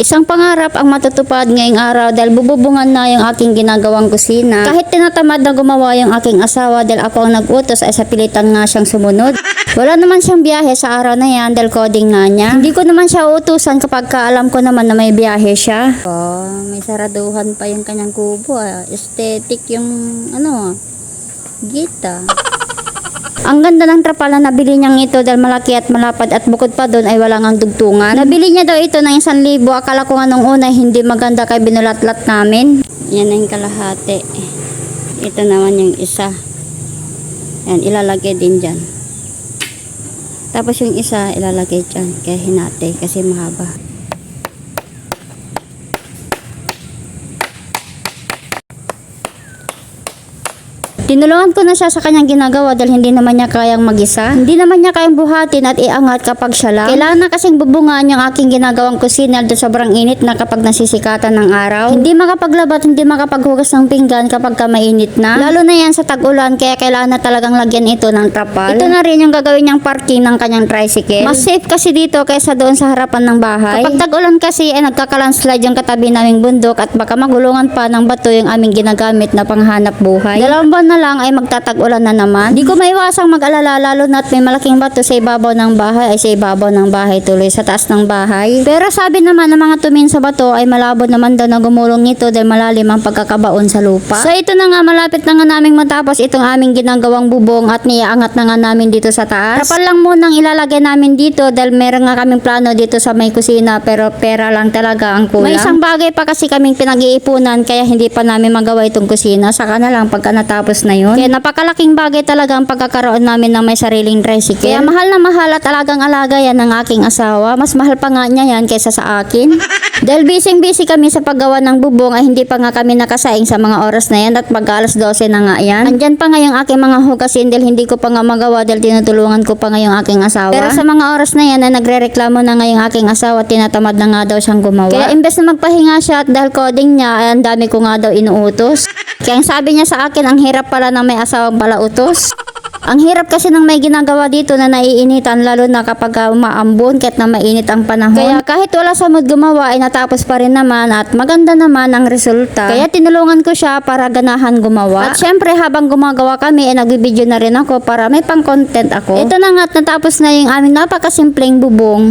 Isang pangarap ang matutupad ngayong araw dahil bububungan na yung aking ginagawang kusina. Kahit tinatamad na gumawa yung aking asawa dahil ako ang nag-utos ay sa pilitan nga siyang sumunod. Wala naman siyang biyahe sa araw na yan dahil coding nga niya. Hindi ko naman siya uutusan kapag alam ko naman na may biyahe siya. Oh, may saraduhan pa yung kanyang kubo. Aesthetic yung gita. Ang ganda ng trapal na nabili niyang ito dahil malaki at malapad at bukod pa doon ay walang ang dugtungan. Nabili niya daw ito ng 1,000. Akala ko nga nung una hindi maganda kaya binulat-lat namin. Yan ang kalahati. Ito naman yung isa. Yan, ilalagay din dyan. Tapos yung isa ilalagay dyan. Kaya hinati kasi mahaba. Tinulungan ko na siya sa kanyang ginagawa dahil hindi naman niya kayang mag-isa. Hindi naman niya kayang buhatin at iangat kapag siya lang. Kailangan na kasing bubungan yung aking ginagawang kusina dahil sobrang init na kapag nasisikatan ng araw. Hindi makapaglabat, hindi makapaghugas ng pinggan kapag mainit na. Lalo na yan sa tag-ulan kaya kailangan na talagang lagyan ito ng trapal. Ito na rin yung gagawin niyang parking ng kanyang tricycle. Mas safe kasi dito kaysa doon sa harapan ng bahay. Kapag tag-ulan kasi ay nagkakalandslide yung katabi naming bundok at baka magulungan pa ng bato yung aming ginagamit na panghanap buhay. 2 buwan na lang ay magtatag-ulan na naman. Di ko maiwasang mag-alala lalo na't may malaking bato sa ibabaw ng bahay ay sa ibabaw ng bahay tuloy sa taas ng bahay. Pero sabi naman ng mga tumingin sa bato ay malabo naman daw na gumulong ito dahil malalim ang pagkakabaon sa lupa. So ito na nga, malapit na nga naming matapos itong aming ginagawang bubong at niaangat na nga namin dito sa taas. Trapal lang munang ilalagay namin dito dahil meron nga kaming plano dito sa may kusina pero pera lang talaga ang kulang. May isang bagay pa kasi kaming pinag-iipunan kaya hindi pa namin magawa itong kusina. Saka na lang pagka natapos na yun. Kaya napakalaking bagay talaga ang pagkakaroon namin ng may sariling tricycle. Kaya mahal na mahal at alagang-alaga yan ng aking asawa. Mas mahal pa nga niya yan kaysa sa akin. Dahil busy kami sa paggawa ng bubong ay hindi pa nga kami nakasaing sa mga oras na yan at pag-alas 12 na nga yan. Andyan pa nga yung aking mga hugasin dahil hindi ko pa nga magawa dahil tinutulungan ko pa nga yung aking asawa. Pero sa mga oras na yan ay nagre-reklamo na nga yung aking asawa, tinatamad na nga daw siyang gumawa. Kaya imbes na magpahinga siya at dahil coding niya ay ang dami ko nga daw inuutos. Kaya ang sabi niya sa akin, ang hirap pala ng may asawang palautos. Ang hirap kasi ng may ginagawa dito na naiinitan lalo na kapag umaambon kahit na mainit ang panahon. Kaya kahit wala sa mood gumawa ay natapos pa rin naman at maganda naman ang resulta. Kaya tinulungan ko siya para ganahan gumawa. At syempre habang gumagawa kami ay nagbibideo na rin ako para may pang content ako. Ito na nga at natapos na yung aming napakasimpleng bubong.